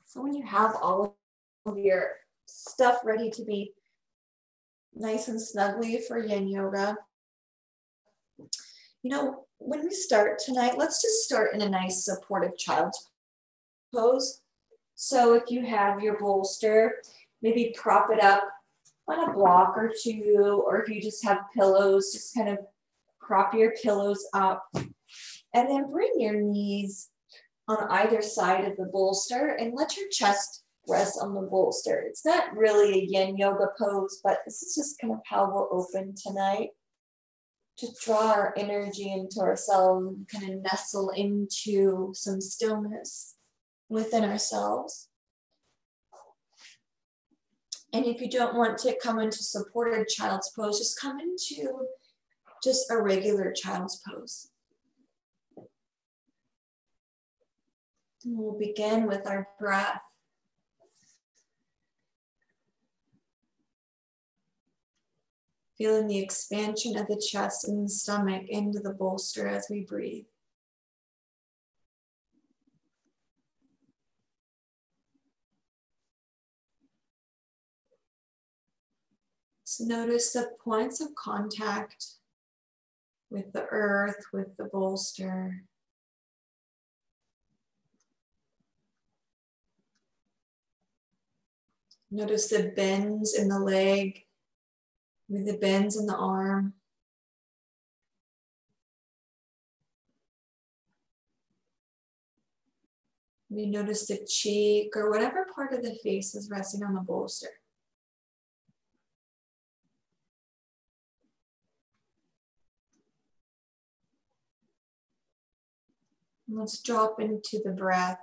So when you have all of your stuff ready to be nice and snuggly for Yin Yoga, you know, when we start tonight, let's just start in a nice supportive child's pose. So if you have your bolster, maybe prop it up on a block or two, or if you just have pillows, just kind of prop your pillows up and then bring your knees on either side of the bolster and let your chest rest on the bolster. It's not really a Yin Yoga pose, but this is just kind of how we'll open tonight. To draw our energy into ourselves and kind of nestle into some stillness within ourselves. And if you don't want to come into supported child's pose, just come into just a regular child's pose. And we'll begin with our breath. Feeling the expansion of the chest and the stomach into the bolster as we breathe. So notice the points of contact with the earth, with the bolster. Notice the bends in the leg, with the bends in the arm. Maybe notice the cheek or whatever part of the face is resting on the bolster. And let's drop into the breath.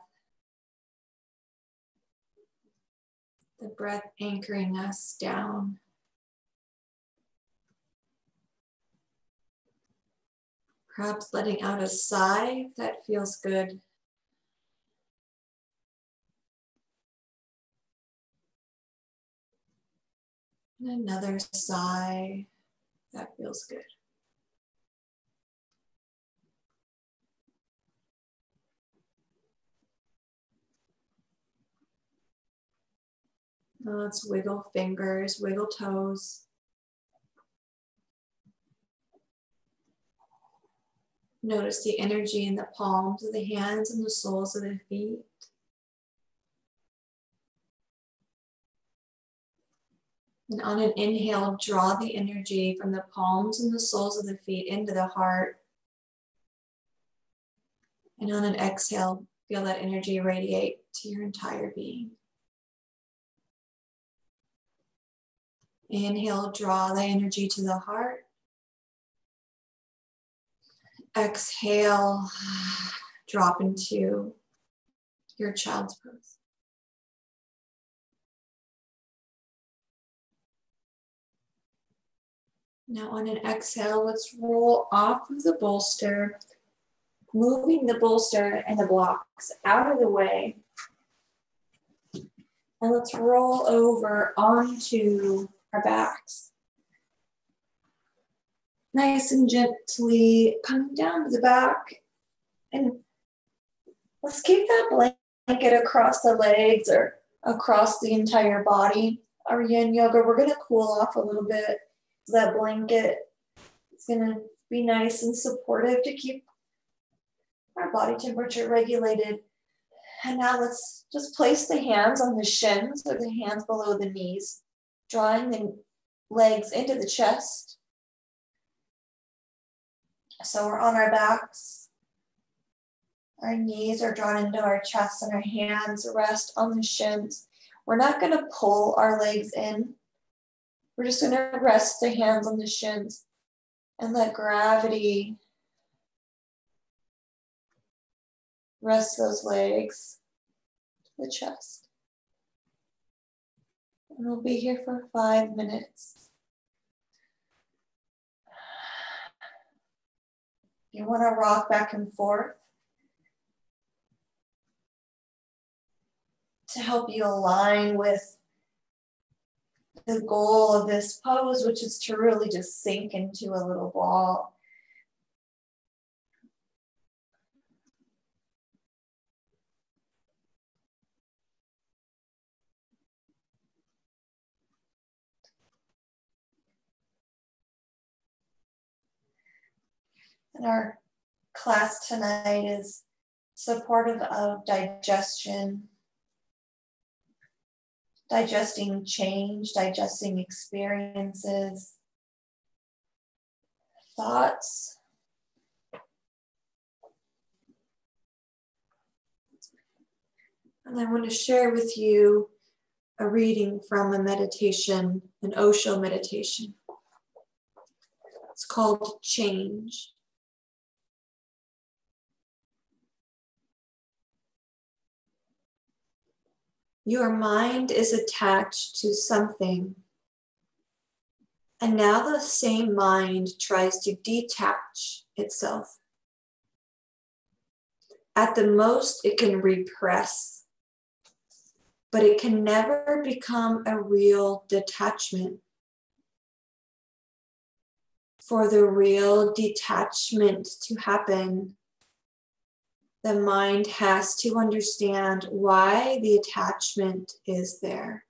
The breath anchoring us down. Perhaps letting out a sigh if that feels good. And another sigh if that feels good. Now let's wiggle fingers, wiggle toes. Notice the energy in the palms of the hands and the soles of the feet. And on an inhale, draw the energy from the palms and the soles of the feet into the heart. And on an exhale, feel that energy radiate to your entire being. Inhale, draw the energy to the heart. Exhale, drop into your child's pose. Now on an exhale, let's roll off of the bolster, moving the bolster and the blocks out of the way. And let's roll over onto our backs. Nice and gently coming down to the back. And let's keep that blanket across the legs or across the entire body. Our Yin Yoga, we're going to cool off a little bit. So that blanket is going to be nice and supportive to keep our body temperature regulated. And now let's just place the hands on the shins or the hands below the knees, drawing the legs into the chest. So we're on our backs. Our knees are drawn into our chest and our hands rest on the shins. We're not going to pull our legs in. We're just going to rest the hands on the shins and let gravity rest those legs to the chest. And we'll be here for 5 minutes. You want to rock back and forth to help you align with the goal of this pose, which is to really just sink into a little ball. And our class tonight is supportive of digestion, digesting change, digesting experiences, thoughts. And I want to share with you a reading from a meditation, an Osho meditation. It's called Change. Your mind is attached to something, and now the same mind tries to detach itself. At the most, it can repress, but it can never become a real detachment. For the real detachment to happen, the mind has to understand why the attachment is there.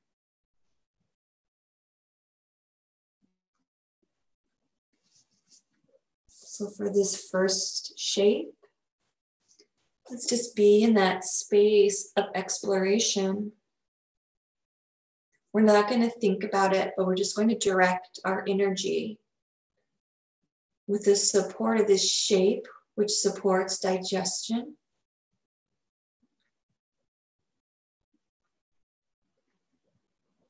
So for this first shape, let's just be in that space of exploration. We're not going to think about it, but we're just going to direct our energy with the support of this shape, which supports digestion.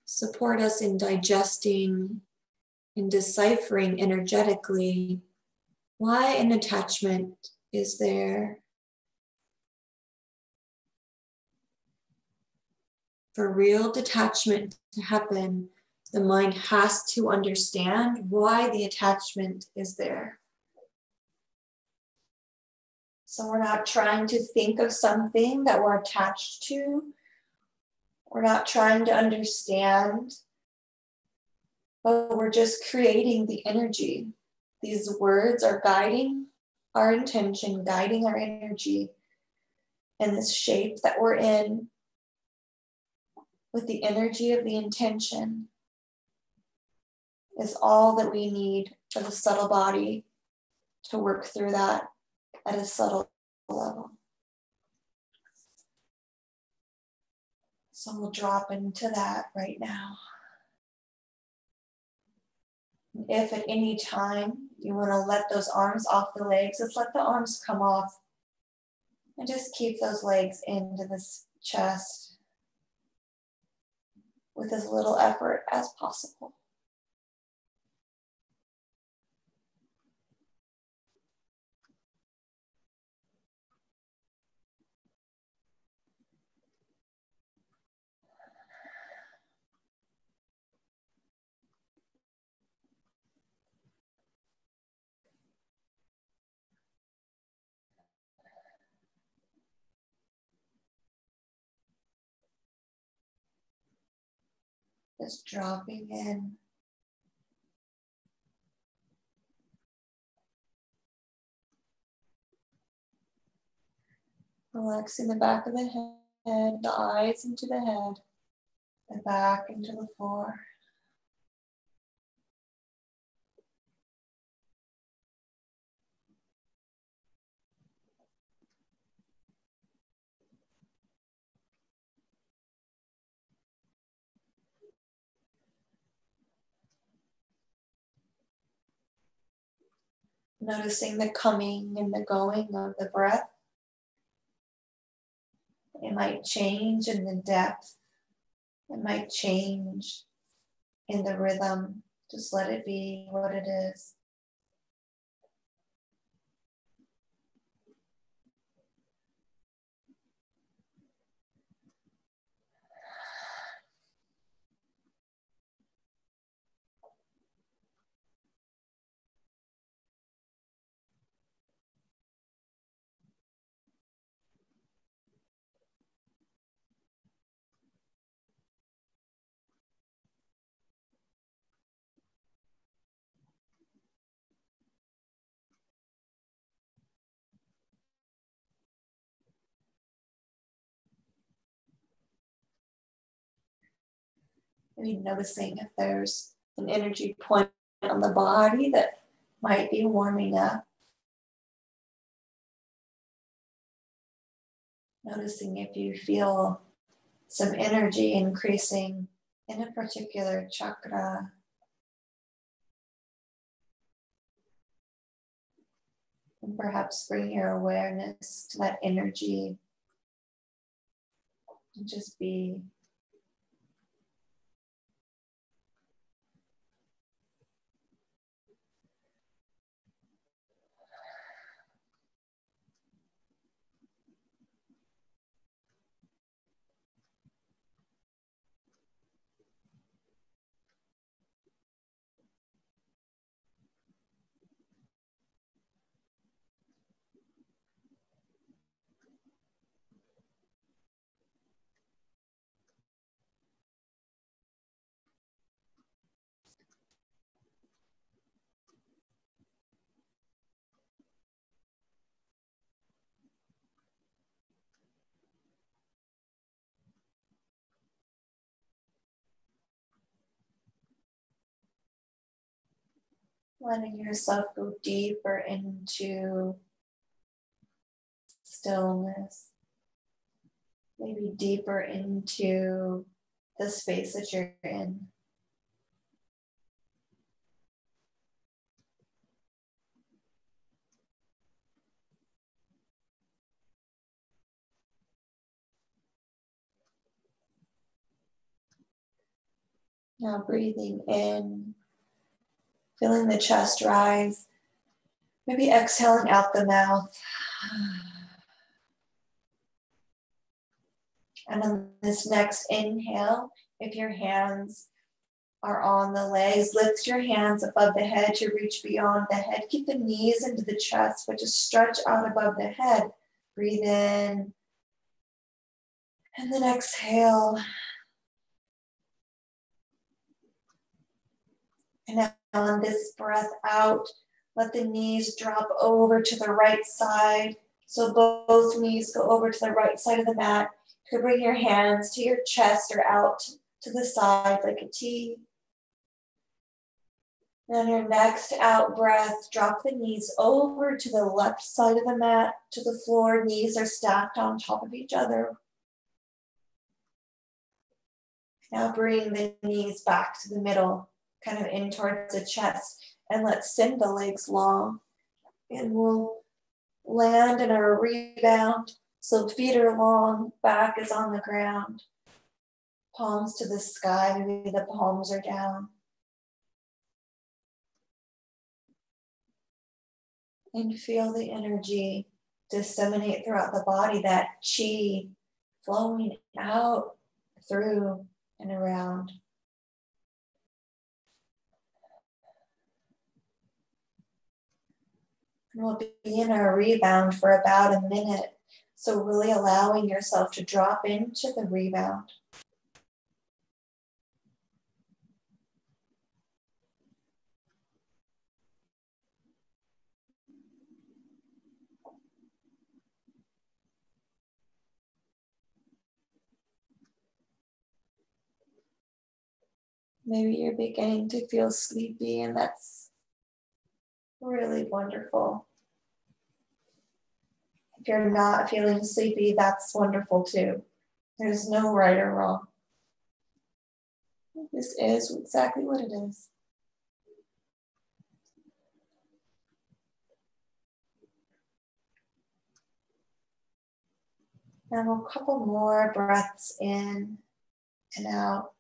Support us in digesting, in deciphering energetically why an attachment is there. For real detachment to happen, the mind has to understand why the attachment is there. So we're not trying to think of something that we're attached to. We're not trying to understand, but we're just creating the energy. These words are guiding our intention, guiding our energy in this shape that we're in with the energy of the intention is all that we need for the subtle body to work through that at a subtle level. So we'll drop into that right now. If at any time you want to let those arms off the legs, just let the arms come off and just keep those legs into the chest with as little effort as possible. Just dropping in. Relaxing the back of the head, the eyes into the head, the back into the floor. Noticing the coming and the going of the breath. It might change in the depth. It might change in the rhythm. Just let it be what it is. Maybe noticing if there's an energy point on the body that might be warming up. Noticing if you feel some energy increasing in a particular chakra. And perhaps bring your awareness to that energy and just be. Letting yourself go deeper into stillness, maybe deeper into the space that you're in. Now breathing in, feeling the chest rise, maybe exhaling out the mouth. And on this next inhale, if your hands are on the legs, lift your hands above the head to reach beyond the head. Keep the knees into the chest, but just stretch out above the head. Breathe in. And then exhale. And now on this breath out, let the knees drop over to the right side. So both knees go over to the right side of the mat. You can bring your hands to your chest or out to the side like a T. And on your next out breath, drop the knees over to the left side of the mat, to the floor. Knees are stacked on top of each other. Now bring the knees back to the middle, kind of in towards the chest. And let's send the legs long. And we'll land in our rebound. So feet are long, back is on the ground. Palms to the sky, maybe the palms are down. And feel the energy disseminate throughout the body, that chi flowing out, through, and around. And we'll be in our rebound for about a minute. So really allowing yourself to drop into the rebound. Maybe you're beginning to feel sleepy, and that's really wonderful. If you're not feeling sleepy, that's wonderful too. There's no right or wrong. This is exactly what it is. Now a couple more breaths in and out.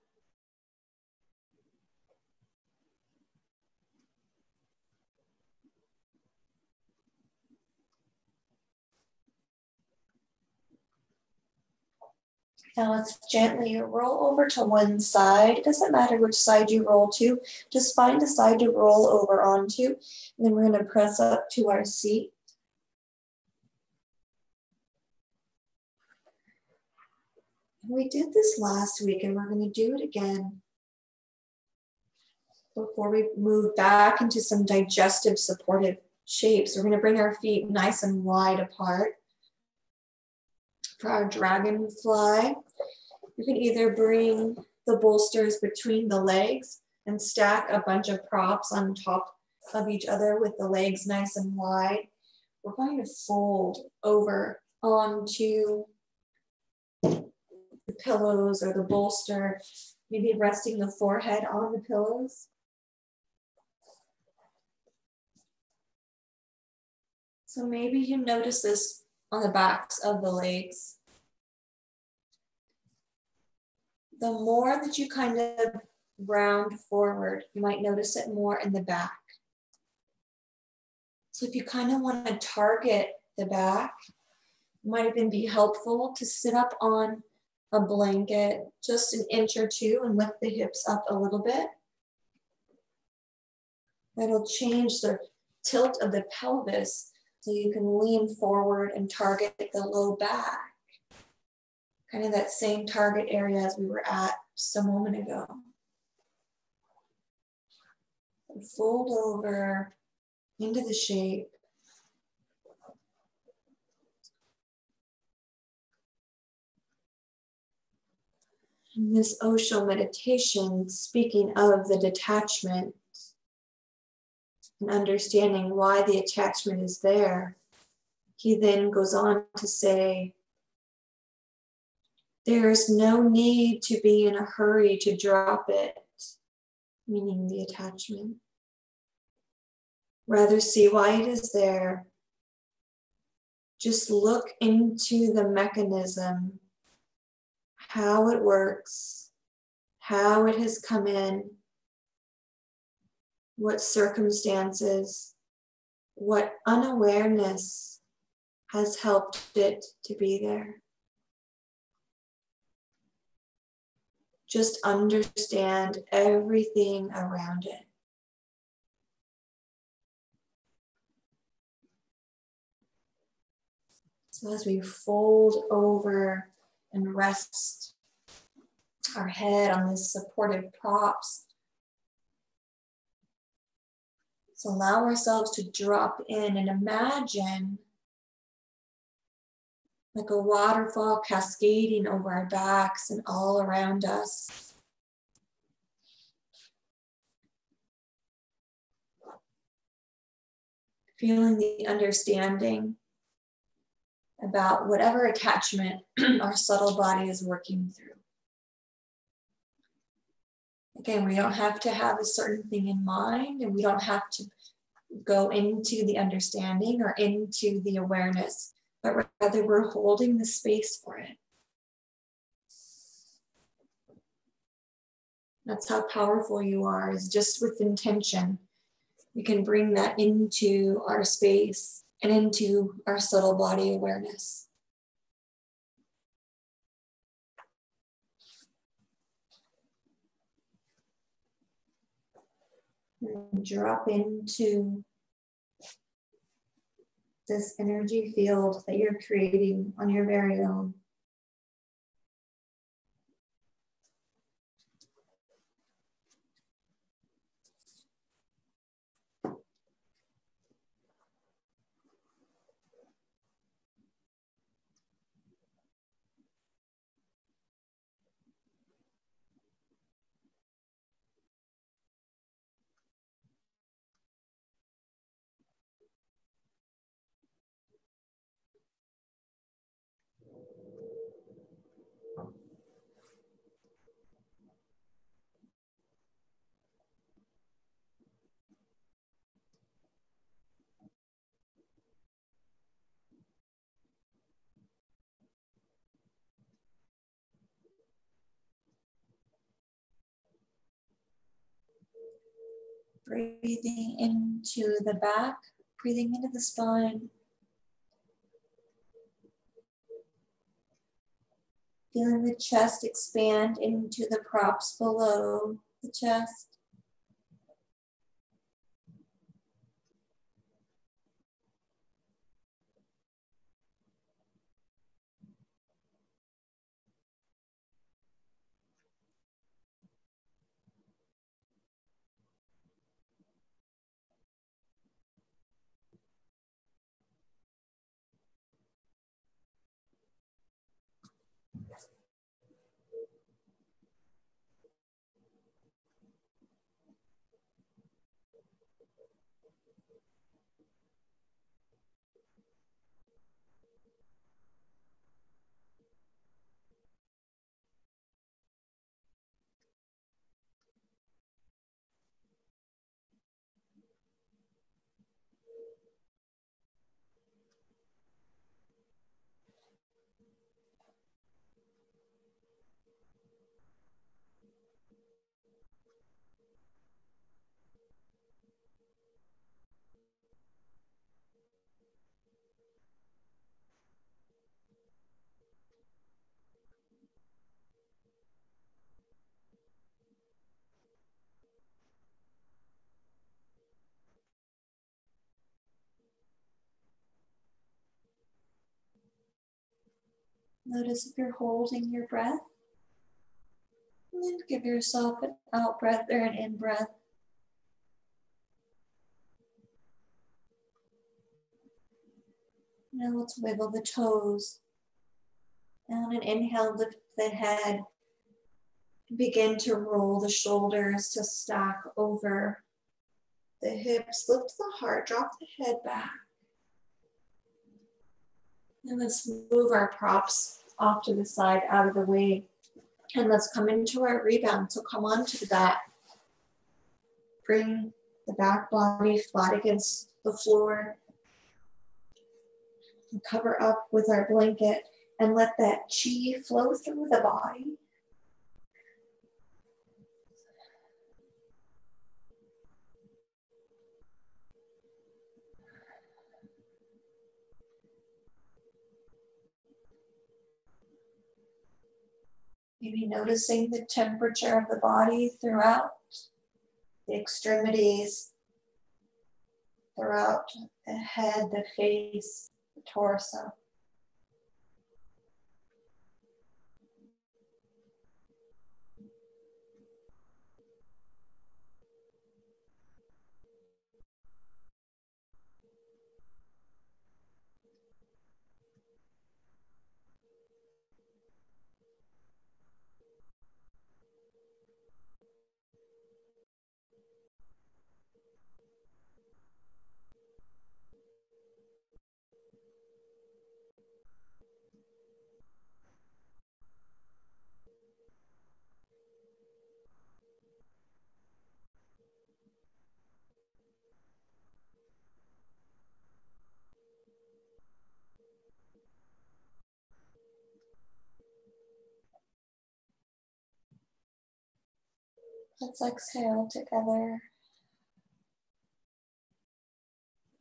Now let's gently roll over to one side. It doesn't matter which side you roll to. Just find a side to roll over onto. And then we're going to press up to our seat. We did this last week and we're going to do it again before we move back into some digestive supportive shapes. We're going to bring our feet nice and wide apart. For our dragonfly, you can either bring the bolsters between the legs and stack a bunch of props on top of each other with the legs nice and wide. We're going to fold over onto the pillows or the bolster, maybe resting the forehead on the pillows. So maybe you notice this on the backs of the legs. The more that you kind of round forward, you might notice it more in the back. So if you kind of want to target the back, it might even be helpful to sit up on a blanket just an inch or two and lift the hips up a little bit. That'll change the tilt of the pelvis so you can lean forward and target the low back. Kind of that same target area as we were at just a moment ago. And fold over into the shape. In this Osho meditation, speaking of the detachment and understanding why the attachment is there, he then goes on to say, there is no need to be in a hurry to drop it, meaning the attachment. Rather, see why it is there. Just look into the mechanism, how it works, how it has come in, what circumstances, what unawareness has helped it to be there. Just understand everything around it. So as we fold over and rest our head on these supportive props, so allow ourselves to drop in and imagine like a waterfall cascading over our backs and all around us. Feeling the understanding about whatever attachment our subtle body is working through. Again, we don't have to have a certain thing in mind, and we don't have to go into the understanding or into the awareness, but rather we're holding the space for it. That's how powerful you are, is just with intention. We can bring that into our space and into our subtle body awareness. And drop into this energy field that you're creating on your very own. Breathing into the back, breathing into the spine. Feeling the chest expand into the props below the chest. Notice if you're holding your breath. And then give yourself an out breath or an in breath. Now let's wiggle the toes. On an inhale, lift the head. Begin to roll the shoulders to stack over the hips. Lift the heart, drop the head back. And let's move our props off to the side, out of the way. And let's come into our rebound. So come onto the back. Bring the back body flat against the floor. And cover up with our blanket and let that chi flow through the body. Maybe noticing the temperature of the body throughout the extremities, throughout the head, the face, the torso. Let's exhale together.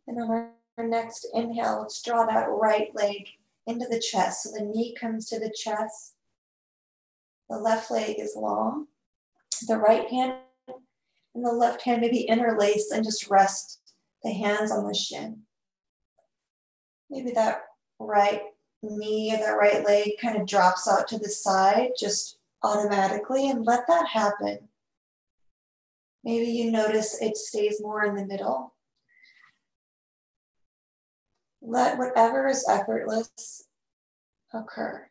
And on our next inhale, let's draw that right leg into the chest. So the knee comes to the chest. The left leg is long. The right hand and the left hand may be interlaced and just rest the hands on the shin. Maybe that right knee or that right leg kind of drops out to the side just automatically, and let that happen. Maybe you notice it stays more in the middle. Let whatever is effortless occur.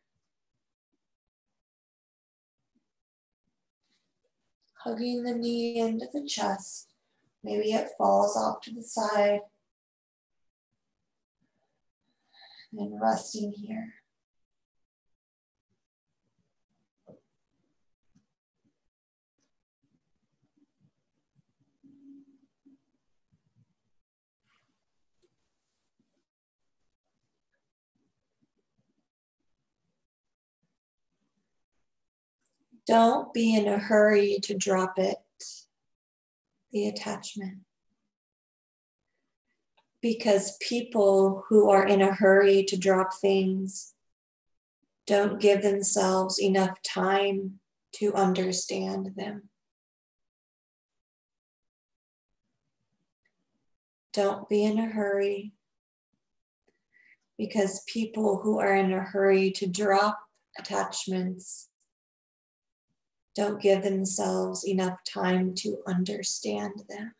Hugging the knee into the chest. Maybe it falls off to the side. And resting here. Don't be in a hurry to drop it, the attachment. Because people who are in a hurry to drop things don't give themselves enough time to understand them. Don't be in a hurry, because people who are in a hurry to drop attachments don't give themselves enough time to understand them.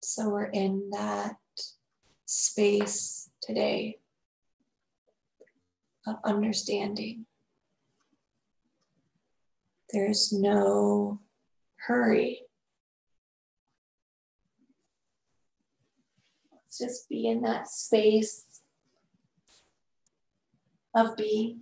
So we're in that space today of understanding. There's no hurry. Let's just be in that space of being.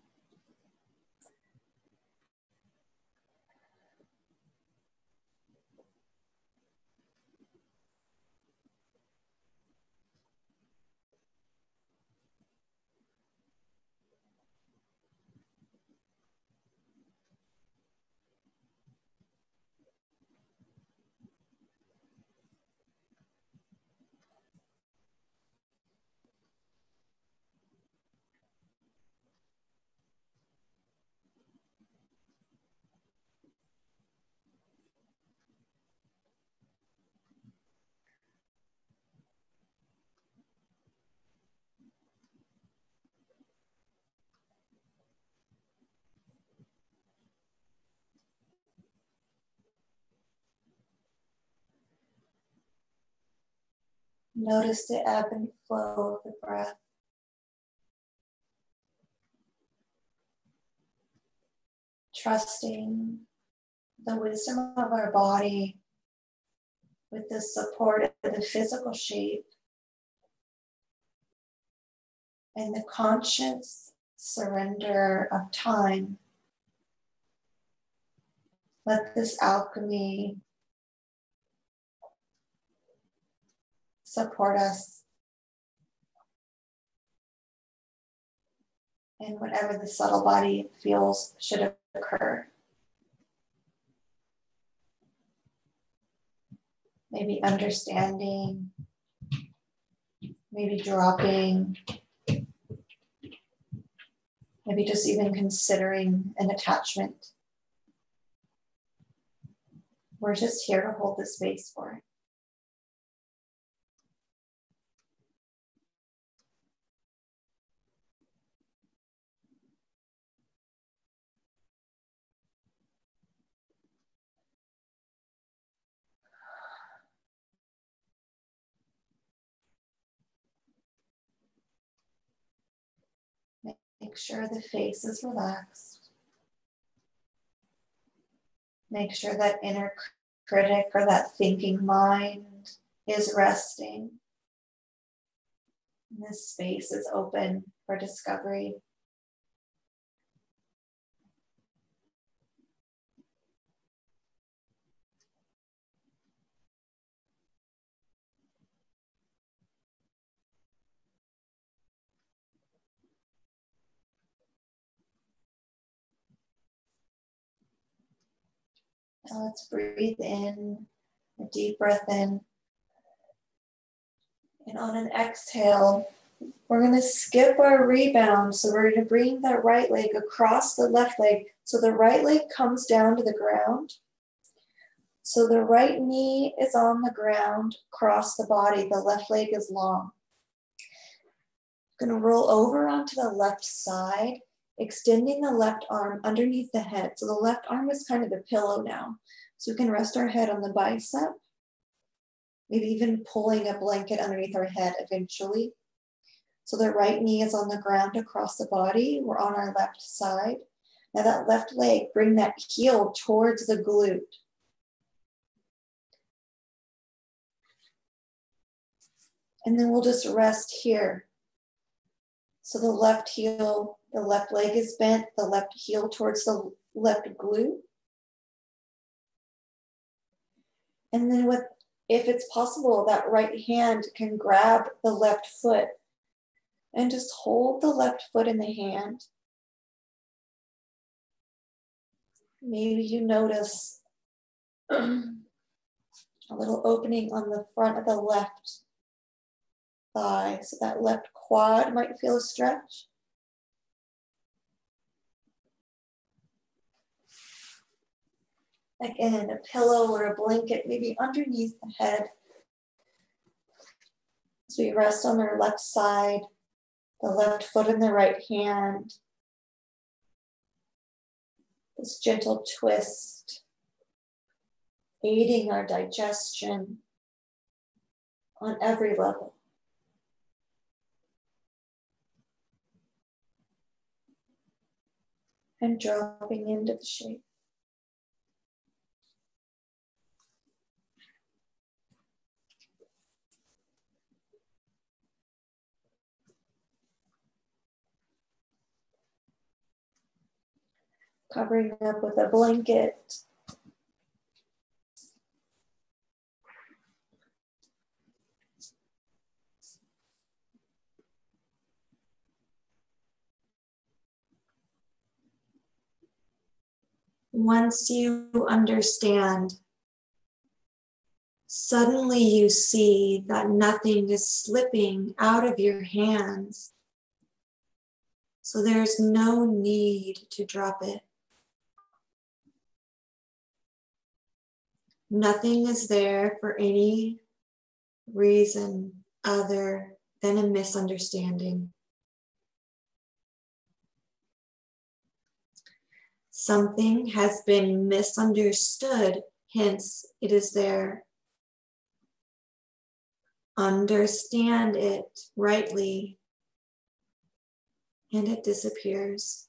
Notice the ebb and flow of the breath. Trusting the wisdom of our body with the support of the physical shape and the conscious surrender of time. Let this alchemy support us in whatever the subtle body feels should occur. Maybe understanding, maybe dropping, maybe just even considering an attachment. We're just here to hold the space for it. Make sure the face is relaxed. Make sure that inner critic or that thinking mind is resting. And this space is open for discovery. Now let's breathe in, a deep breath in. And on an exhale, we're going to skip our rebound. So we're going to bring that right leg across the left leg. So the right leg comes down to the ground. So the right knee is on the ground, across the body. The left leg is long. Going to roll over onto the left side, extending the left arm underneath the head. So the left arm is kind of the pillow now. So we can rest our head on the bicep, maybe even pulling a blanket underneath our head eventually. So the right knee is on the ground across the body. We're on our left side. Now that left leg, bring that heel towards the glute. And then we'll just rest here. So the left heel, the left leg is bent, the left heel towards the left glute. And then if it's possible, that right hand can grab the left foot and just hold the left foot in the hand. Maybe you notice a little opening on the front of the left thigh. So that left quad might feel a stretch. Again, a pillow or a blanket, maybe underneath the head. As we rest on our left side, the left foot in the right hand. This gentle twist, aiding our digestion on every level. And dropping into the shape. Covering up with a blanket. Once you understand, suddenly you see that nothing is slipping out of your hands. So there's no need to drop it. Nothing is there for any reason other than a misunderstanding. Something has been misunderstood, hence it is there. understand it rightly, and it disappears.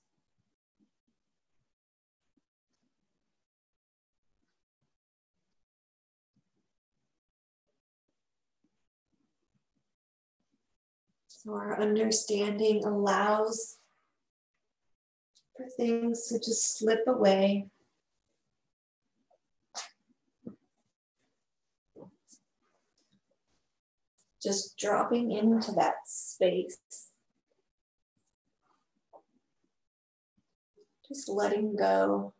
So our understanding allows for things to just slip away. Just dropping into that space. Just letting go.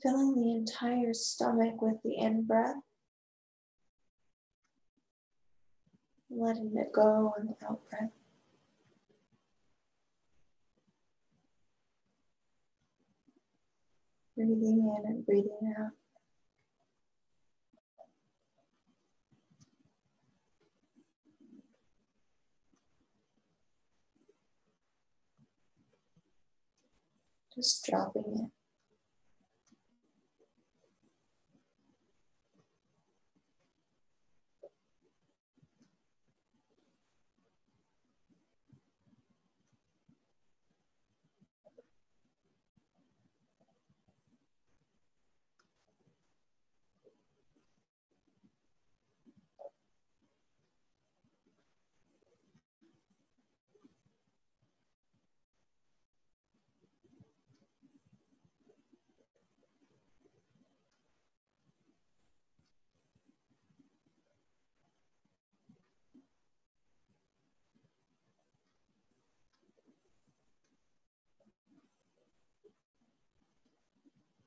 Filling the entire stomach with the in-breath. Letting it go on the out-breath. Breathing in and breathing out. Just dropping it.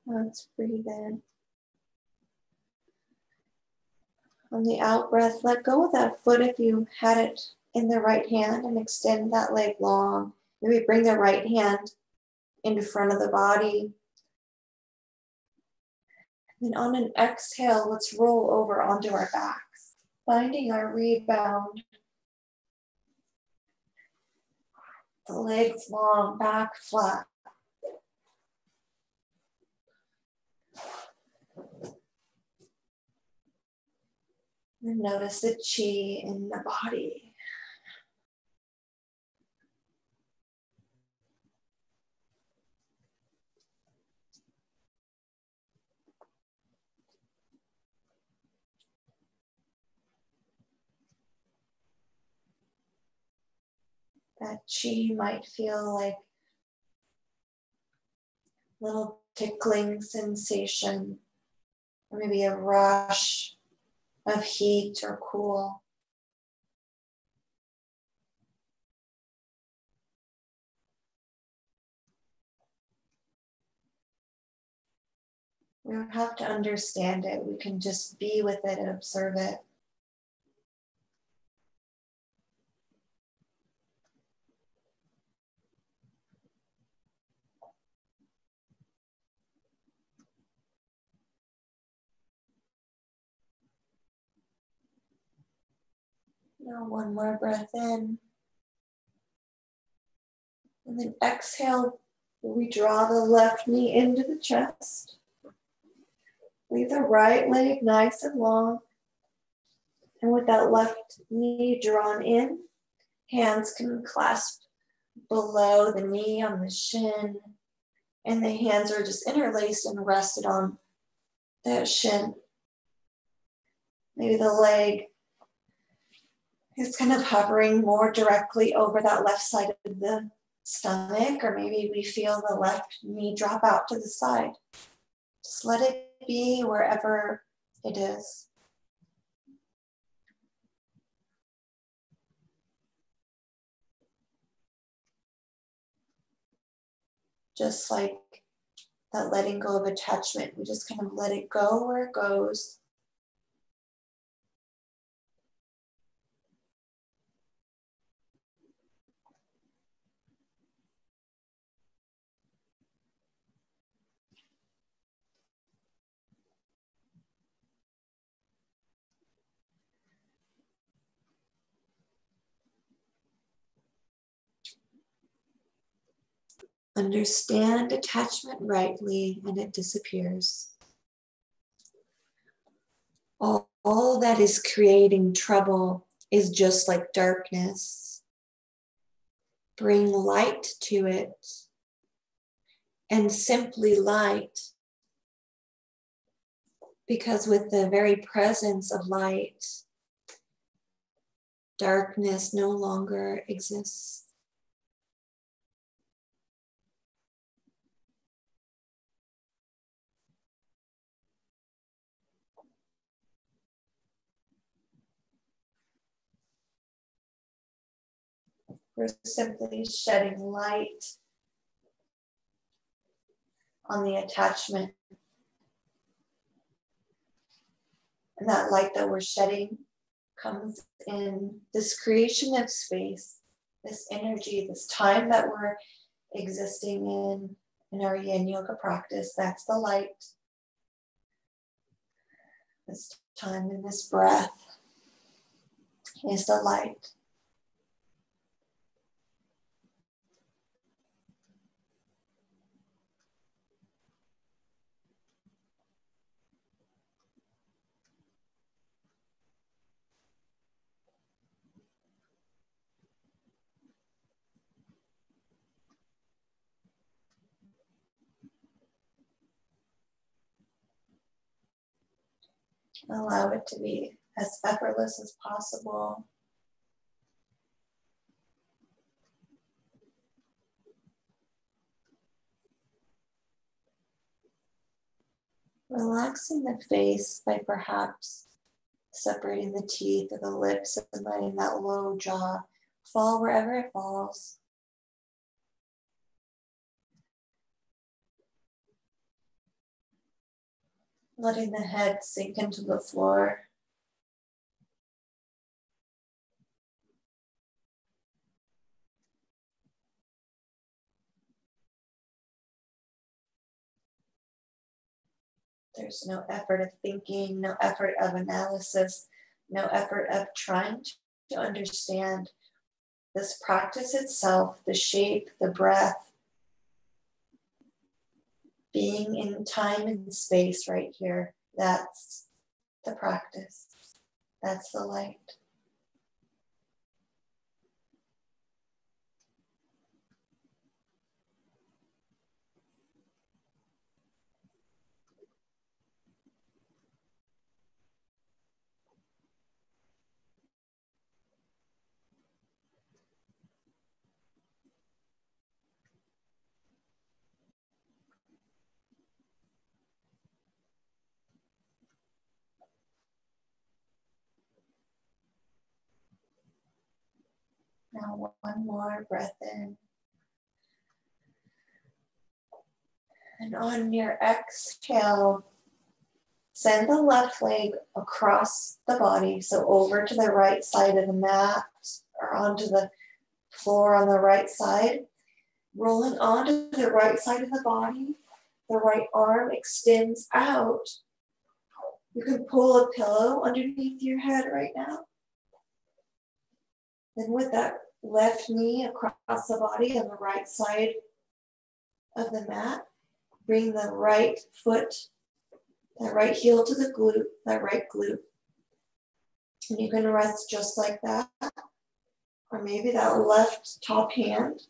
Let's breathe in. On the out breath, let go of that foot if you had it in the right hand and extend that leg long. Maybe bring the right hand into front of the body. And then on an exhale, let's roll over onto our backs, finding our rebound. The legs long, back flat. And notice the chi in the body. That chi might feel like a little tickling sensation, or maybe a rush of heat or cool. We don't have to understand it. We can just be with it and observe it. Now one more breath in. And then exhale, we draw the left knee into the chest. Leave the right leg nice and long. And with that left knee drawn in, hands can clasp below the knee on the shin. And the hands are just interlaced and rested on that shin. Maybe the leg is kind of hovering more directly over that left side of the stomach, or maybe we feel the left knee drop out to the side. Just let it be wherever it is. Just like that letting go of attachment, we just kind of let it go where it goes. Understand attachment rightly and it disappears. All that is creating trouble is just like darkness. Bring light to it, and simply light, because with the very presence of light, darkness no longer exists. We're simply shedding light on the attachment. And that light that we're shedding comes in this creation of space, this energy, this time that we're existing in our Yin Yoga practice. That's the light. This time and this breath is the light. Allow it to be as effortless as possible. Relaxing the face by perhaps separating the teeth or the lips and letting that low jaw fall wherever it falls. Letting the head sink into the floor. There's no effort of thinking, no effort of analysis, no effort of trying to understand this practice itself, the shape, the breath, being in time and space right here. That's the practice. That's the light. Now one more breath in. And on your exhale, send the left leg across the body, so over to the right side of the mat or onto the floor on the right side. Rolling onto the right side of the body, the right arm extends out. You can pull a pillow underneath your head right now. Then with that left knee across the body on the right side of the mat, bring the right foot, that right heel to the glute, that right glute. And you can rest just like that. Or maybe that left top hand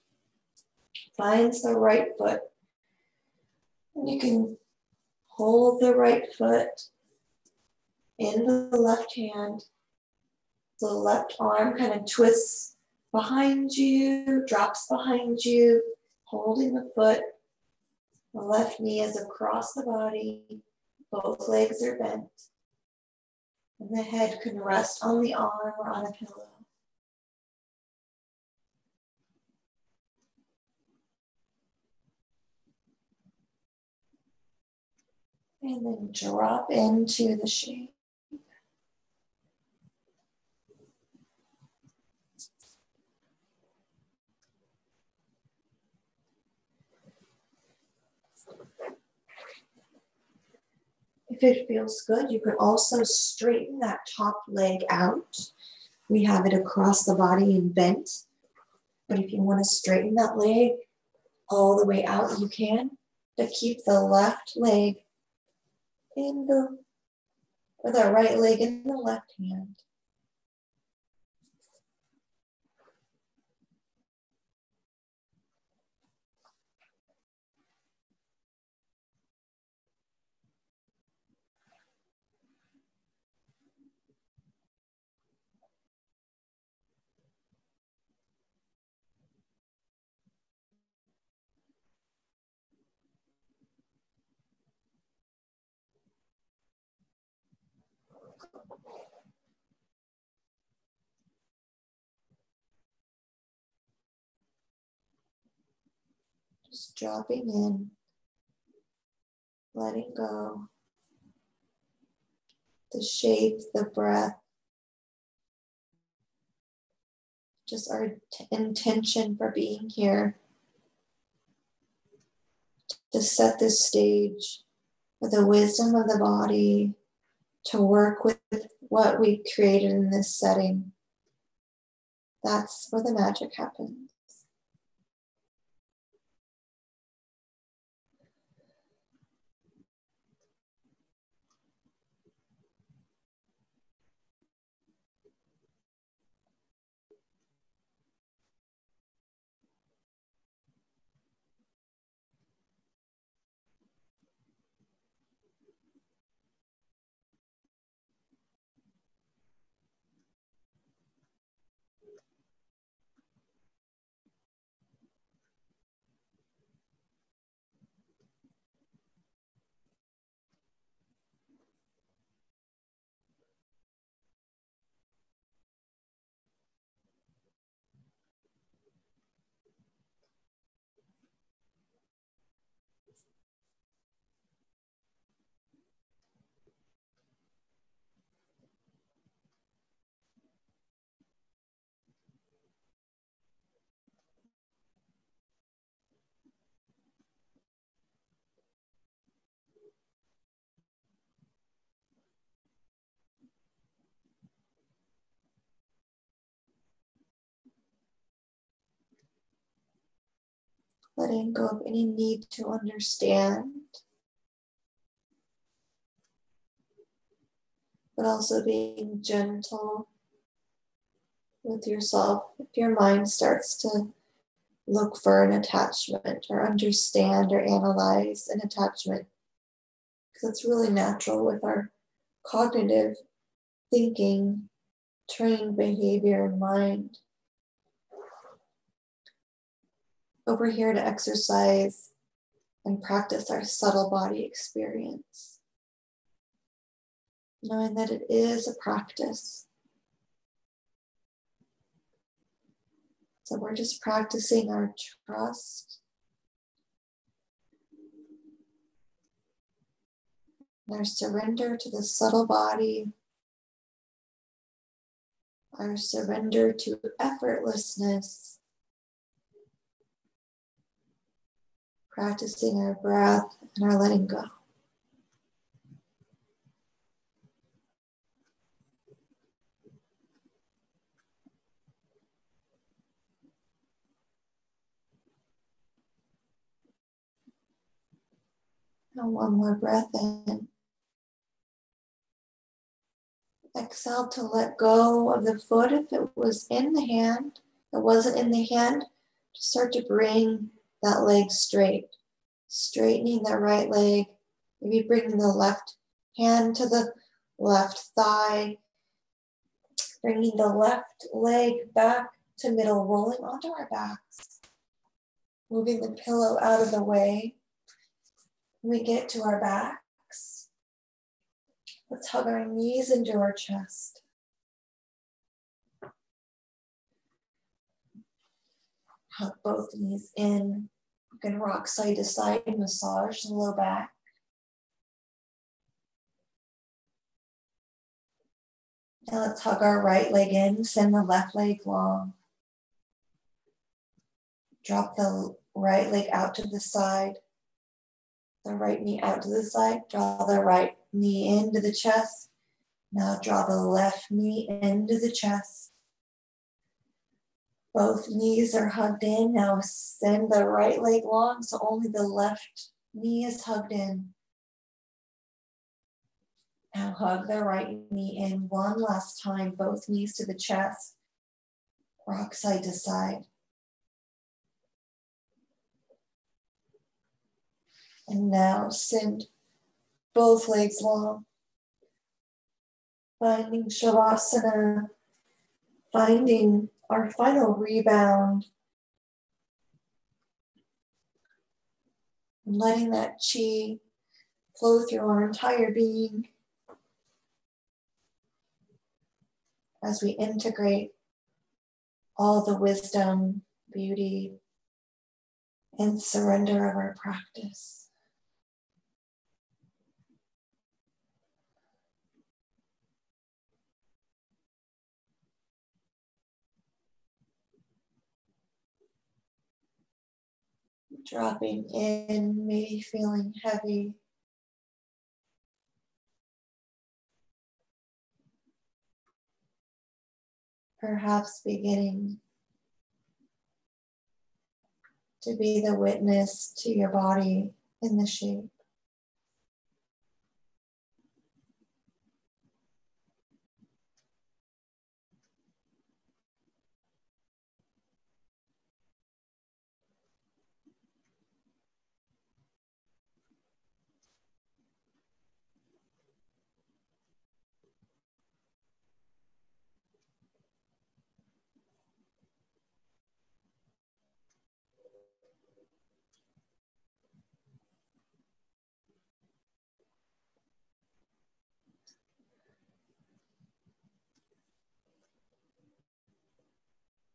finds the right foot. And you can hold the right foot in the left hand. The left arm kind of twists behind you, drops behind you, holding the foot. The left knee is across the body. Both legs are bent. And the head can rest on the arm or on a pillow. And then drop into the shape. If it feels good, you could also straighten that top leg out. We have it across the body and bent. But if you want to straighten that leg all the way out, you can. But keep the left leg in the, or the right leg in the left hand. Just dropping in, letting go. The shape, the breath, just our intention for being here. To set this stage for the wisdom of the body to work with what we created in this setting. That's where the magic happens. Letting go of any need to understand, but also being gentle with yourself. If your mind starts to look for an attachment or understand or analyze an attachment, because it's really natural with our cognitive thinking, trained behavior and mind. But we're here to exercise and practice our subtle body experience, knowing that it is a practice. So we're just practicing our trust, and our surrender to the subtle body, our surrender to effortlessness, practicing our breath and our letting go. And one more breath in. Exhale to let go of the foot if it was in the hand. If it wasn't in the hand, just start to bring that leg straight. Straightening the right leg. Maybe bringing the left hand to the left thigh. Bringing the left leg back to middle, rolling onto our backs, moving the pillow out of the way. When we get to our backs, let's hug our knees into our chest. Hug both knees in. You can rock side to side and massage the low back. Now let's hug our right leg in, send the left leg long. Drop the right leg out to the side. The right knee out to the side. Draw the right knee into the chest. Now draw the left knee into the chest. Both knees are hugged in. Now send the right leg long so only the left knee is hugged in. Now hug the right knee in one last time, both knees to the chest. Rock side to side. And now send both legs long. Finding Shavasana, finding our final rebound. And letting that chi flow through our entire being as we integrate all the wisdom, beauty, and surrender of our practice. Dropping in, maybe feeling heavy. Perhaps beginning to be the witness to your body in the shape.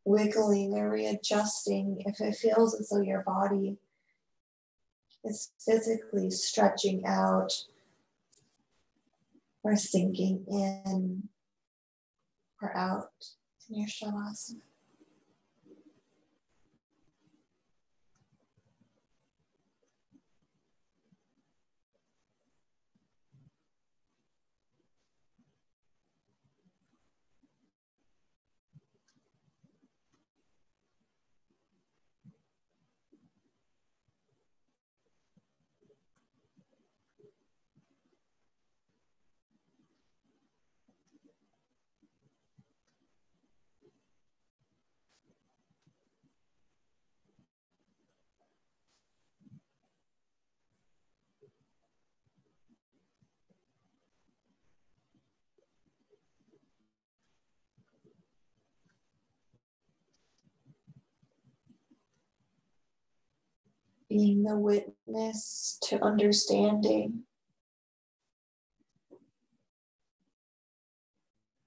Wiggling or readjusting if it feels as though your body is physically stretching out or sinking in or out in your Shavasana. Being the witness to understanding.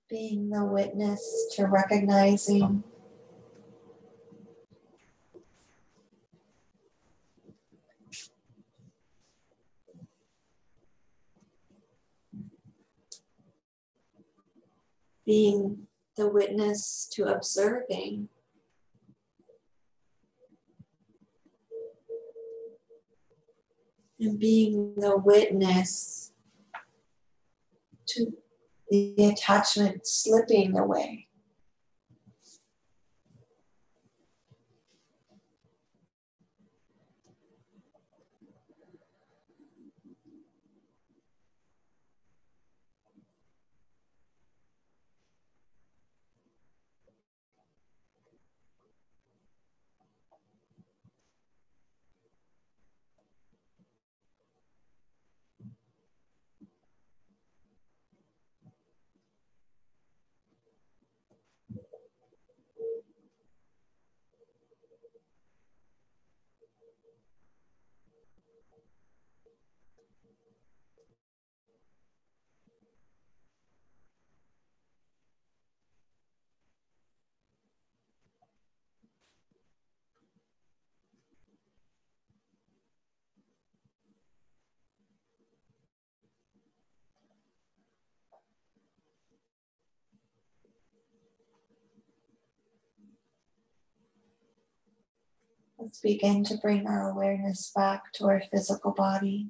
Being the witness to recognizing. Being the witness to observing. And being the witness to the attachment slipping away. Let's begin to bring our awareness back to our physical body.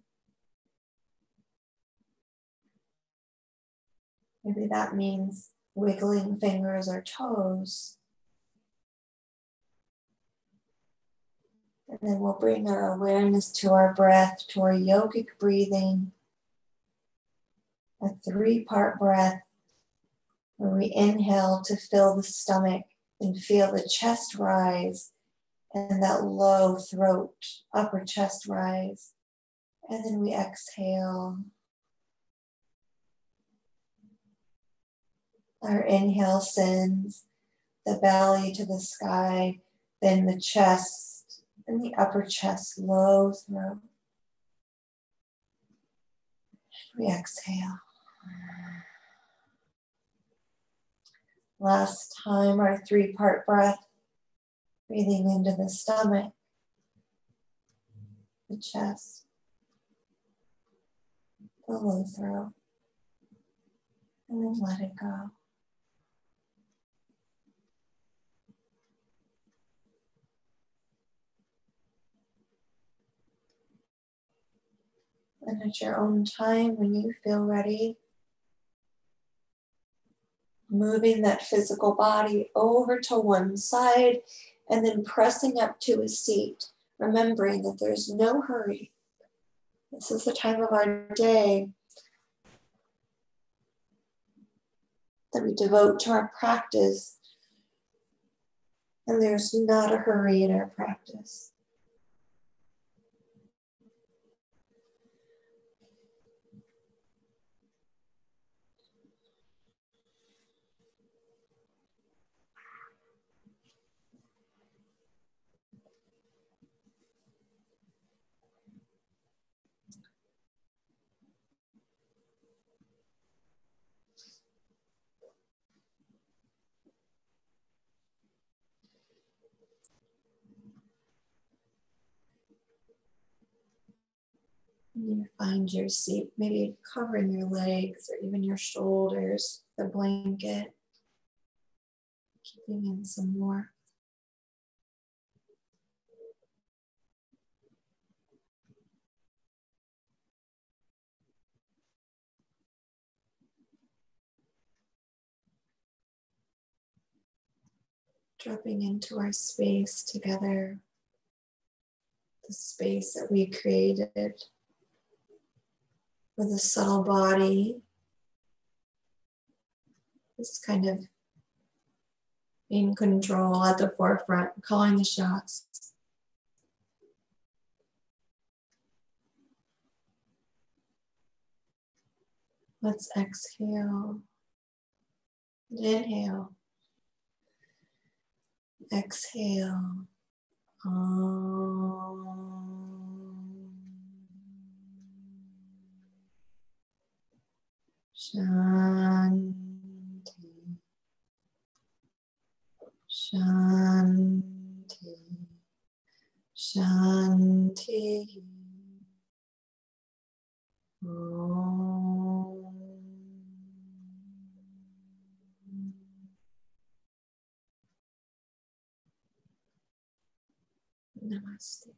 Maybe that means wiggling fingers or toes. And then we'll bring our awareness to our breath, to our yogic breathing. A 3-part breath where we inhale to fill the stomach and feel the chest rise and that low throat, upper chest rise. And then we exhale. Our inhale sends the belly to the sky, then the chest and the upper chest, low throat. We exhale. Last time, our 3-part breath, breathing into the stomach, the chest, the low throat, and then let it go. And at your own time, when you feel ready, moving that physical body over to one side and then pressing up to a seat, remembering that there's no hurry. This is the time of our day that we devote to our practice, and there's not a hurry in our practice. You find your seat, maybe covering your legs or even your shoulders, the blanket, keeping in some warmth. Dropping into our space together, the space that we created with a subtle body, this kind of in control at the forefront, calling the shots. Let's exhale and inhale. Exhale. Shanti. Shanti. Shanti. Om. Namaste.